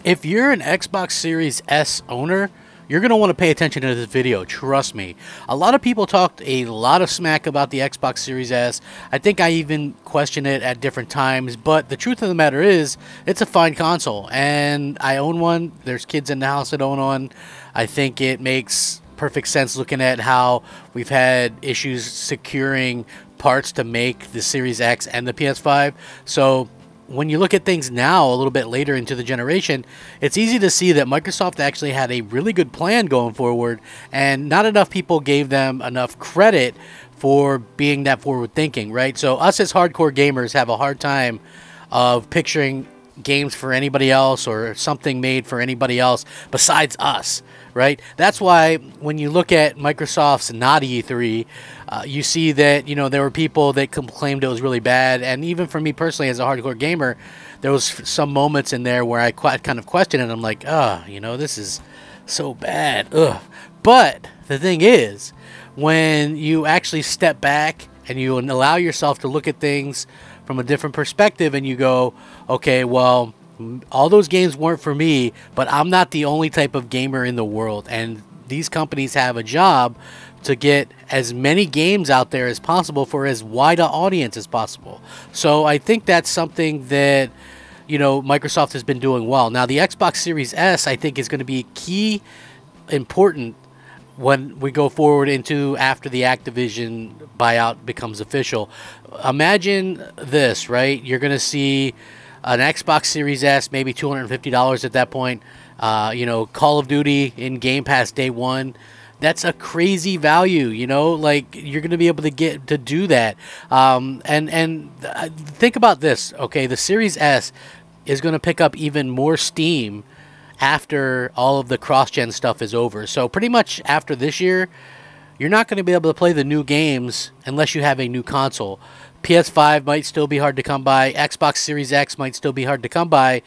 If you're an Xbox Series S owner, you're going to want to pay attention to this video, trust me. A lot of people talked a lot of smack about the Xbox Series S. I think I even questioned it at different times, but the truth of the matter is, it's a fine console, and I own one. There's kids in the house that own one. I think it makes perfect sense looking at how we've had issues securing parts to make the Series X and the PS5. So when you look at things now, a little bit later into the generation, it's easy to see that Microsoft actually had a really good plan going forward, and not enough people gave them enough credit for being that forward thinking, right? So us as hardcore gamers have a hard time of picturing games for anybody else or something made for anybody else besides us, right? That's why when you look at Microsoft's not E3, you see that, you know, there were people that claimed it was really bad. And even for me personally as a hardcore gamer, there was some moments in there where I kind of questioned it. I'm like, you know, this is so bad. Ugh. But the thing is, when you actually step back and you allow yourself to look at things from a different perspective and you go, okay, well, all those games weren't for me, but I'm not the only type of gamer in the world. And these companies have a job to get as many games out there as possible for as wide an audience as possible. So I think that's something that, you know, Microsoft has been doing well. Now, the Xbox Series S, I think, is going to be key important when we go forward into after the Activision buyout becomes official. Imagine this, right? You're going to see an Xbox Series S, maybe $250 at that point. You know, Call of Duty in Game Pass day one. That's a crazy value, you know, like you're going to be able to get to do that. And think about this. Okay, the Series S is going to pick up even more steam after all of the cross-gen stuff is over. So pretty much after this year, you're not going to be able to play the new games unless you have a new console. PS5 might still be hard to come by. Xbox Series X might still be hard to come by.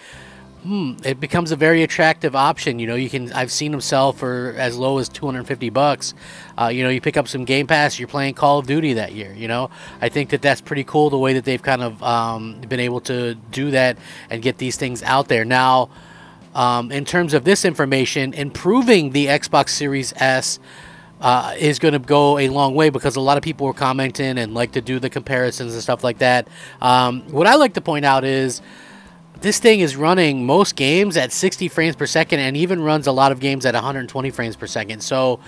It becomes a very attractive option. You know, I've seen them sell for as low as $250. You know, you pick up some Game Pass, you're playing Call of Duty that year. You know, I think that that's pretty cool the way that they've kind of been able to do that and get these things out there. Now, in terms of this information, improving the Xbox Series S is going to go a long way, because a lot of people were commenting and like to do the comparisons and stuff like that. What I like to point out is this thing is running most games at 60 frames per second and even runs a lot of games at 120 frames per second. So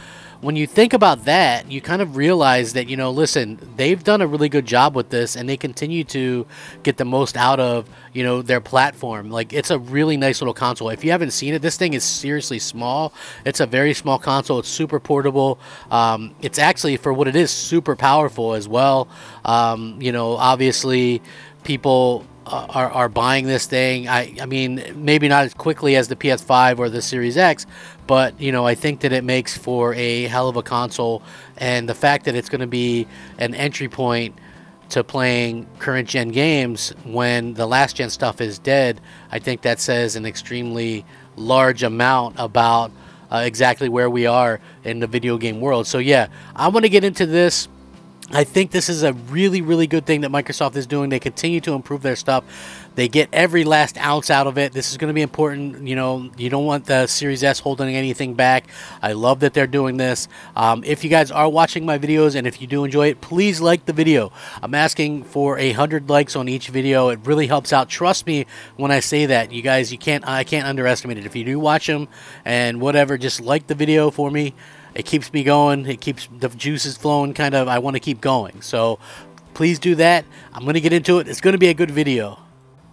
when you think about that, you kind of realize that, you know, listen, they've done a really good job with this, and they continue to get the most out of, you know, their platform. Like, it's a really nice little console. If you haven't seen it, this thing is seriously small. It's a very small console. It's super portable. It's actually, for what it is, super powerful as well. You know, obviously people are buying this thing. I mean, maybe not as quickly as the PS5 or the Series X, but, you know, I think that it makes for a hell of a console, and the fact that it's going to be an entry point to playing current gen games when the last gen stuff is dead, I think that says an extremely large amount about exactly where we are in the video game world. So yeah, I want to get into this. I think this is a really, really good thing that Microsoft is doing. They continue to improve their stuff. They get every last ounce out of it. This is going to be important. You know, you don't want the Series S holding anything back. I love that they're doing this. If you guys are watching my videos, and if you do enjoy it, please like the video. I'm asking for 100 likes on each video. It really helps out. Trust me when I say that. You guys, I can't underestimate it. If you do watch them and whatever, just like the video for me. It keeps me going. It keeps the juices flowing, kind of. I want to keep going. So please do that. I'm going to get into it. It's going to be a good video.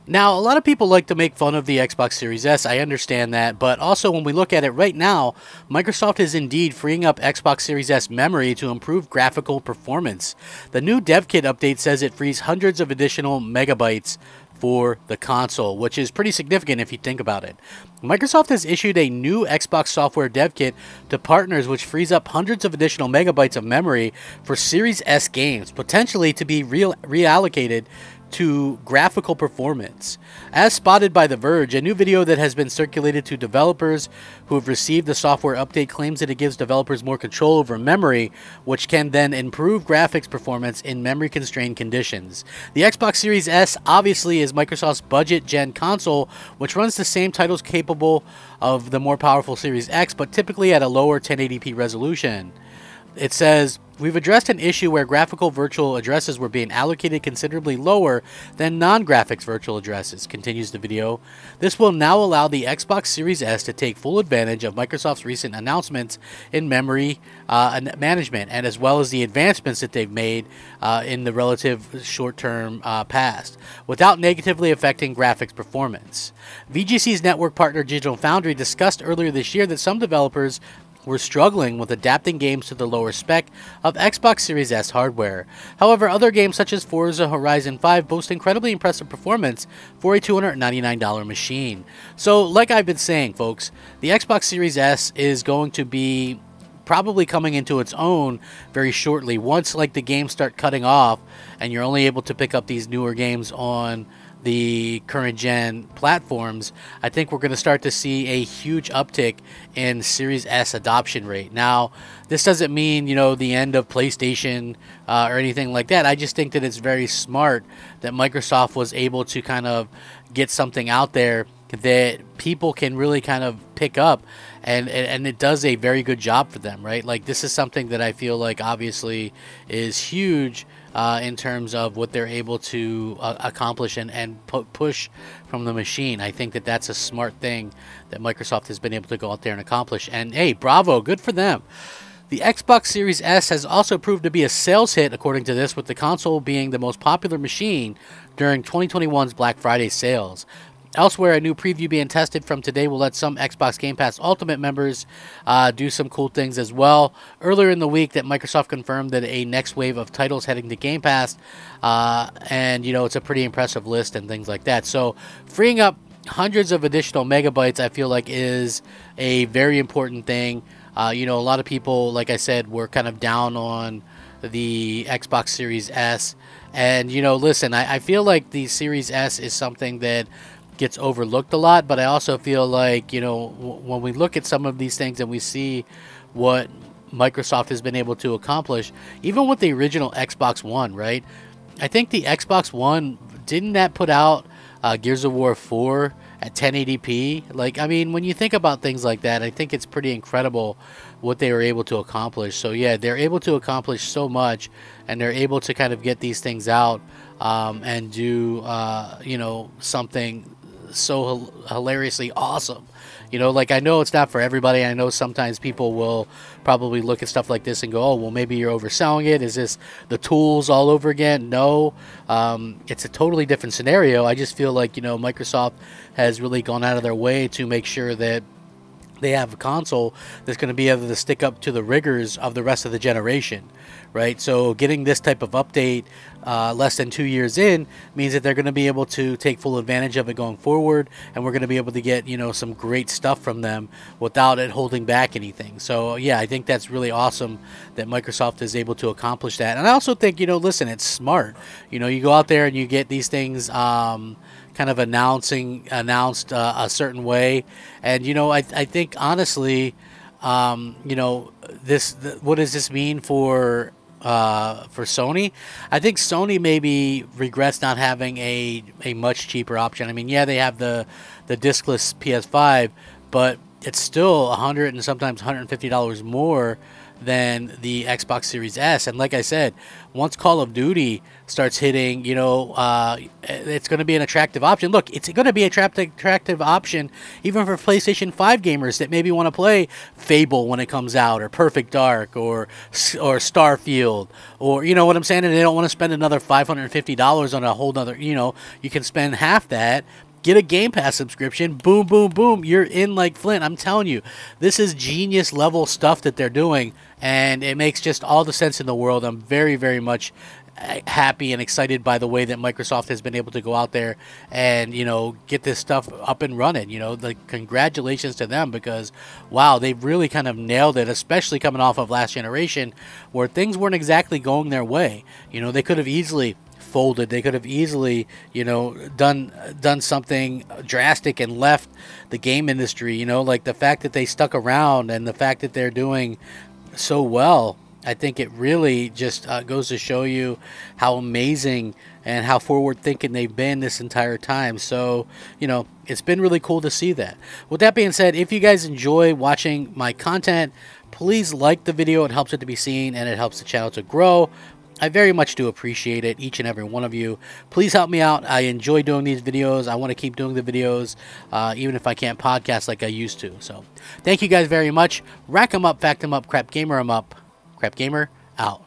Now, a lot of people like to make fun of the Xbox Series S. I understand that. But also, when we look at it right now, Microsoft is indeed freeing up Xbox Series S memory to improve graphical performance. The new dev kit update says it frees hundreds of additional megabytes for the console, which is pretty significant if you think about it. Microsoft has issued a new Xbox software dev kit to partners, which frees up hundreds of additional megabytes of memory for Series S games, potentially to be reallocated to graphical performance. As spotted by The Verge, a new video that has been circulated to developers who have received the software update claims that it gives developers more control over memory, which can then improve graphics performance in memory-constrained conditions. The Xbox Series S obviously is Microsoft's budget-gen console, which runs the same titles capable of the more powerful Series X, but typically at a lower 1080p resolution. It says, "We've addressed an issue where graphical virtual addresses were being allocated considerably lower than non-graphics virtual addresses," continues the video. "This will now allow the Xbox Series S to take full advantage of Microsoft's recent announcements in memory management, and as well as the advancements that they've made in the relative short-term past, without negatively affecting graphics performance." VGC's network partner Digital Foundry discussed earlier this year that some developers were struggling with adapting games to the lower spec of Xbox Series S hardware. However, other games such as Forza Horizon 5 boast incredibly impressive performance for a $299 machine. So, like I've been saying, folks, the Xbox Series S is going to be probably coming into its own very shortly. Once like the games start cutting off and you're only able to pick up these newer games on the current gen platforms, I think we're going to start to see a huge uptick in Series S adoption rate. Now, this doesn't mean, you know, the end of PlayStation or anything like that. I just think that it's very smart that Microsoft was able to kind of get something out there that people can really kind of pick up, and it does a very good job for them, right? Like, this is something that I feel like obviously is huge in terms of what they're able to accomplish and push from the machine. I think that that's a smart thing that Microsoft has been able to go out there and accomplish, and hey, bravo, good for them. The Xbox Series S has also proved to be a sales hit, according to this, with the console being the most popular machine during 2021's Black Friday sales. Elsewhere, a new preview being tested from today will let some Xbox Game Pass Ultimate members do some cool things as well. Earlier in the week, that Microsoft confirmed that a next wave of titles heading to Game Pass, and you know, it's a pretty impressive list and things like that. So, freeing up hundreds of additional megabytes, I feel like, is a very important thing. You know, a lot of people, like I said, were kind of down on the Xbox Series S, and you know, listen, I feel like the Series S is something that gets overlooked a lot, but I also feel like, you know, when we look at some of these things and we see what Microsoft has been able to accomplish, even with the original Xbox One, right? I think the Xbox One, didn't that put out Gears of War 4 at 1080p? Like, I mean, when you think about things like that, I think it's pretty incredible what they were able to accomplish. So yeah, they're able to accomplish so much, and they're able to kind of get these things out and do, you know, something so hilariously awesome. You know, like, I know it's not for everybody. I know sometimes people will probably look at stuff like this and go, oh, well, maybe you're overselling it. Is this the tools all over again? No, it's a totally different scenario. I just feel like, you know, Microsoft has really gone out of their way to make sure that they have a console that's going to be able to stick up to the rigors of the rest of the generation, right? So getting this type of update less than 2 years in means that they're going to be able to take full advantage of it going forward, and we're going to be able to get, you know, some great stuff from them without it holding back anything. So yeah, I think that's really awesome that Microsoft is able to accomplish that. And I also think, you know, listen, it's smart. You know, you go out there and you get these things kind of announced a certain way, and you know, I think honestly, you know, what does this mean for Sony? I think Sony maybe regrets not having a much cheaper option. I mean, yeah, they have the discless PS5, but it's still $100 and sometimes $150 more than the Xbox Series S. And like I said, once Call of Duty starts hitting, you know, it's going to be an attractive option. Look, it's going to be an attractive option even for PlayStation 5 gamers that maybe want to play Fable when it comes out, or Perfect Dark, or Starfield, or, you know what I'm saying, and they don't want to spend another $550 on a whole nother, you know, you can spend half that, get a Game Pass subscription, boom, boom, boom, you're in like Flint. I'm telling you, this is genius level stuff that they're doing, and it makes just all the sense in the world. I'm very, very much happy and excited by the way that Microsoft has been able to go out there and, you know, get this stuff up and running. You know, like, congratulations to them, because wow, they've really kind of nailed it, especially coming off of last generation where things weren't exactly going their way. You know, they could have easily folded. They could have easily, you know, done something drastic and left the game industry. You know, like the fact that they stuck around and the fact that they're doing so well, I think it really just goes to show you how amazing and how forward thinking they've been this entire time. So, you know, it's been really cool to see that. With that being said, if you guys enjoy watching my content, please like the video. It helps it to be seen and it helps the channel to grow. I very much do appreciate it, each and every one of you. Please help me out. I enjoy doing these videos. I want to keep doing the videos, even if I can't podcast like I used to. So, thank you guys very much. Rack 'em up, fact 'em up, crap gamer 'em up. Crap gamer out.